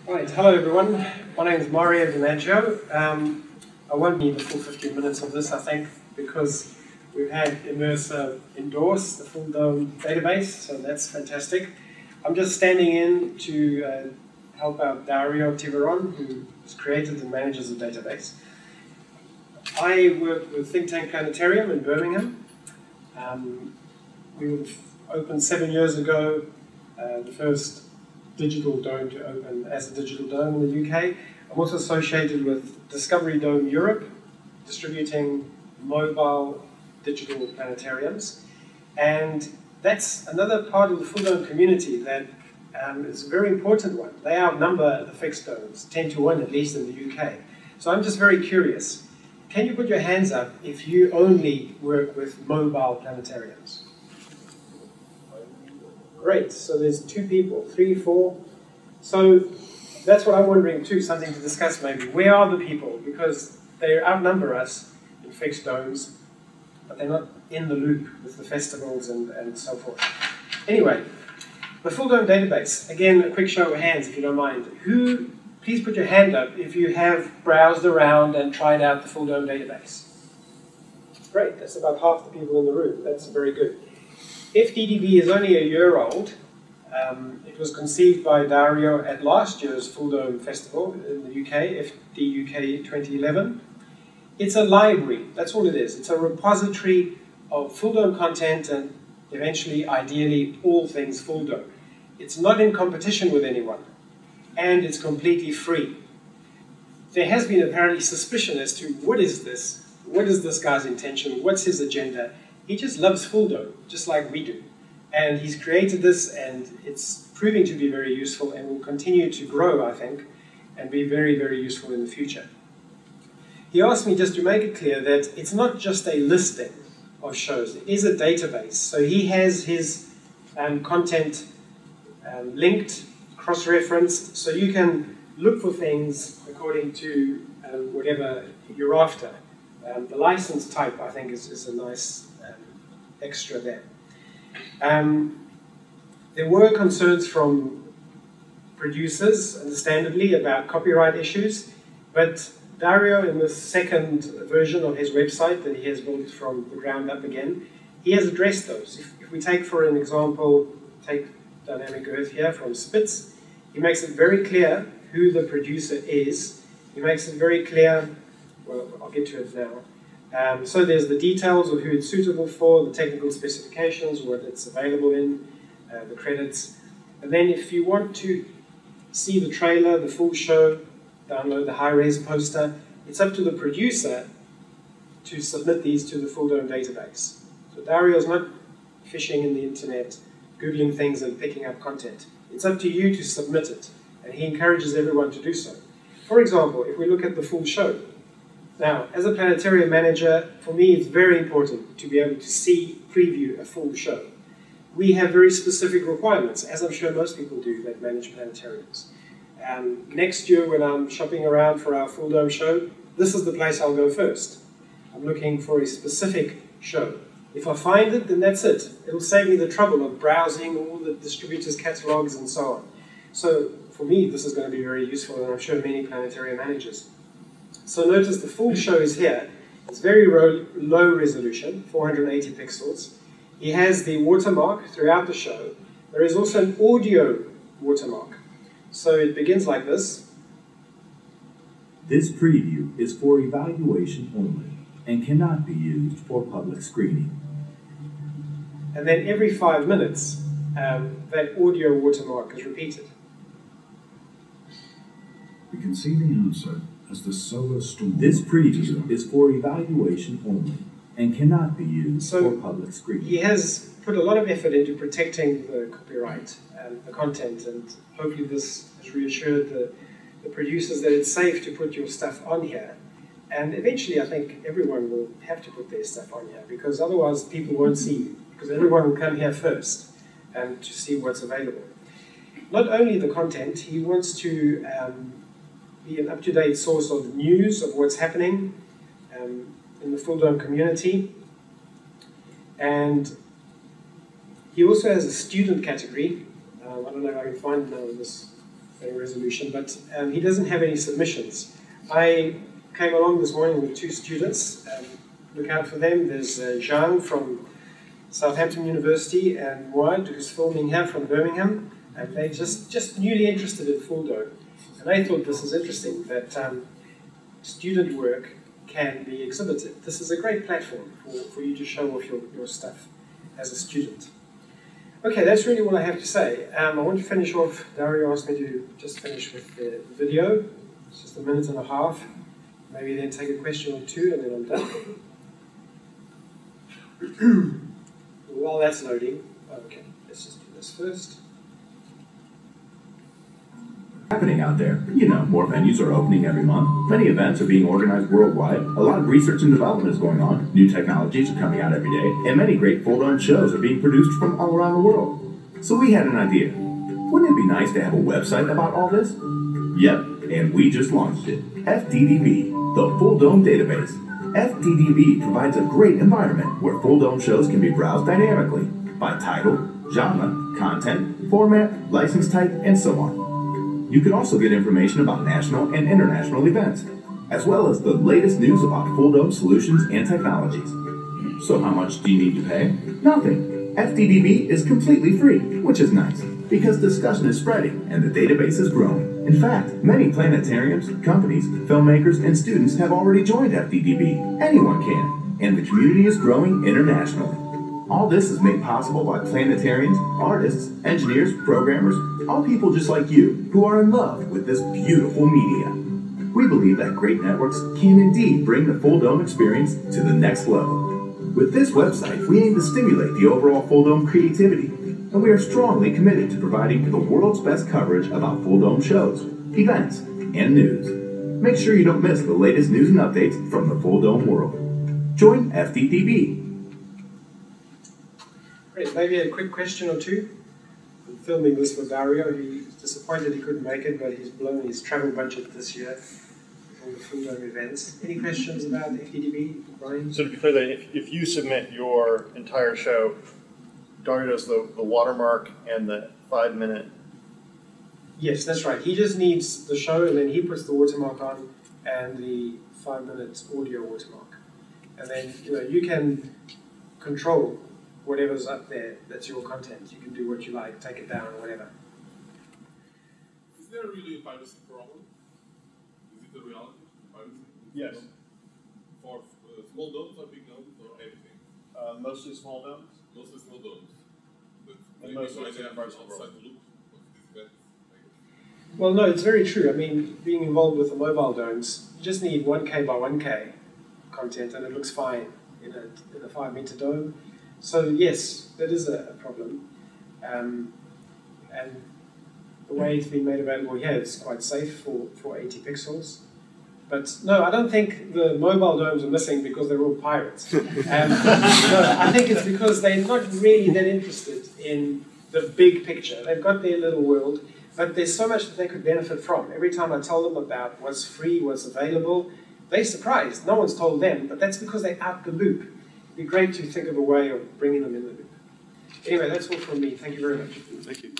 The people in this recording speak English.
Right, hello everyone. My name is Maggio. I won't need the full 15 minutes of this, I think, because we've had Immersive endorse the Fulldome Database, so that's fantastic. I'm just standing in to help out Dario Tiveron, who has created and manages the database. I work with Thinktank Planetarium in Birmingham. We opened 7 years ago, the first digital dome to open as a digital dome in the UK. I'm also associated with Discovery Dome Europe, distributing mobile digital planetariums. And that's another part of the Fulldome community that is a very important one. They outnumber the fixed domes, 10 to 1 at least in the UK. So I'm just very curious. Can you put your hands up if you only work with mobile planetariums? Great, so there's 2 people, 3, 4. So that's what I'm wondering too, something to discuss maybe. Where are the people? Because they outnumber us in fixed domes, but they're not in the loop with the festivals and so forth. Anyway, the Fulldome Database. Again, a quick show of hands if you don't mind. Who, please put your hand up if you have browsed around and tried out the Fulldome Database. Great, that's about half the people in the room. That's very good. FDDB is only a year old. It was conceived by Dario at last year's Fulldome Festival in the UK, FDUK 2011. It's a library, that's all it is. It's a repository of Fulldome content and eventually, ideally, all things Fulldome. It's not in competition with anyone, and it's completely free. There has been apparently suspicion as to what is this? What is this guy's intention? What's his agenda? He just loves Fulldome, just like we do. And he's created this, and it's proving to be very useful and will continue to grow, I think, and be very, very useful in the future. He asked me just to make it clear that it's not just a listing of shows, it is a database. So he has his content linked, cross-referenced, so you can look for things according to whatever you're after. The license type, I think, is a nice extra there. There were concerns from producers, understandably, about copyright issues, but Dario, in the second version of his website that he has built from the ground up again, he has addressed those. If we take, for an example, take Dynamic Earth here from Spitz, he makes it very clear who the producer is. He makes it very clear, well, I'll get to it now. So there's the details of who it's suitable for, the technical specifications, what it's available in, the credits. And then if you want to see the trailer, the full show, download the high-res poster, it's up to the producer to submit these to the Fulldome database. So Dario's not fishing in the internet, Googling things and picking up content. It's up to you to submit it, and he encourages everyone to do so. For example, if we look at the full show, now, as a Planetarium Manager, for me it's very important to be able to see, preview a full show. We have very specific requirements, as I'm sure most people do that manage planetariums. Next year, when I'm shopping around for our Fulldome show, this is the place I'll go first. I'm looking for a specific show. If I find it, then that's it. It'll save me the trouble of browsing all the distributors' catalogs and so on. So, for me, this is going to be very useful, and I'm sure many Planetarium Managers. So notice the full show is here. It's very low resolution, 480 pixels. He has the watermark throughout the show. There is also an audio watermark. So it begins like this. This preview is for evaluation only and cannot be used for public screening. And then every 5 minutes, that audio watermark is repeated. We can see the answer as the solar storm. This preview is for evaluation only and cannot be used for public screening. He has put a lot of effort into protecting the copyright and the content, and hopefully this has reassured the producers that it's safe to put your stuff on here. And eventually I think everyone will have to put their stuff on here, because otherwise people won't see you, because everyone will come here first and to see what's available. Not only the content, he wants to be an up-to-date source of news of what's happening in the Fulldome community. And he also has a student category. I don't know if I can find it now in this resolution, but he doesn't have any submissions. I came along this morning with 2 students. Look out for them. There's Jean from Southampton University and Muad, who's filming here from Birmingham. And they're just newly interested in Fulldome. And I thought this is interesting, that student work can be exhibited. This is a great platform for you to show off your stuff as a student. Okay, that's really all I have to say. I want to finish off. Dario asked me to just finish with the video. It's just a minute and a half. Maybe then take a question or 2 and then I'm done. While that's loading, okay, let's just do this first. Happening out there. You know, more venues are opening every month. Many events are being organized worldwide. A lot of research and development is going on. New technologies are coming out every day. And many great Fulldome shows are being produced from all around the world. So we had an idea. Wouldn't it be nice to have a website about all this? Yep, and we just launched it. FDDB, the Fulldome Database. FDDB provides a great environment where Fulldome shows can be browsed dynamically by title, genre, content, format, license type, and so on. You can also get information about national and international events, as well as the latest news about Fulldome solutions and technologies. So how much do you need to pay? Nothing. FDDB is completely free, which is nice, because discussion is spreading and the database is growing. In fact, many planetariums, companies, filmmakers, and students have already joined FDDB. Anyone can, and the community is growing internationally. All this is made possible by planetarians, artists, engineers, programmers, all people just like you who are in love with this beautiful media. We believe that great networks can indeed bring the Fulldome experience to the next level. With this website, we aim to stimulate the overall Fulldome creativity, and we are strongly committed to providing the world's best coverage about Fulldome shows, events, and news. Make sure you don't miss the latest news and updates from the Fulldome world. Join FDDB. Great, maybe a quick question or 2. I'm filming this for Dario. He's disappointed he couldn't make it, but he's blown his travel budget this year for all the Fulldome events. Any questions about FDDB, Brian? So to be clear, that if you submit your entire show, Dario does the watermark and the 5-minute. Yes, that's right. He just needs the show, and then he puts the watermark on and the 5-minute audio watermark. And then you can control whatever's up there. That's your content. You can do what you like, take it down, or whatever. Is there really a privacy problem? Is it a reality? Privacy? Yes. For small domes or big domes or everything? Mostly small domes. Mostly small domes. But And maybe mostly so I have parts of the outside world. look of this event. Well, no, it's very true. I mean, being involved with the mobile domes, you just need 1K by 1K content, and it looks fine in a 5-meter dome. So yes, that is a problem. And the way it's been made available here, it's quite safe for 80 pixels. But no, I don't think the mobile domes are missing because they're all pirates. No, I think it's because they're not really that interested in the big picture. They've got their little world, but there's so much that they could benefit from. Every time I tell them about what's free, what's available, they're surprised. No one's told them, but that's because they're out the loop. It'd be great to think of a way of bringing them in the loop. Anyway, that's all from me. Thank you very much. Thank you.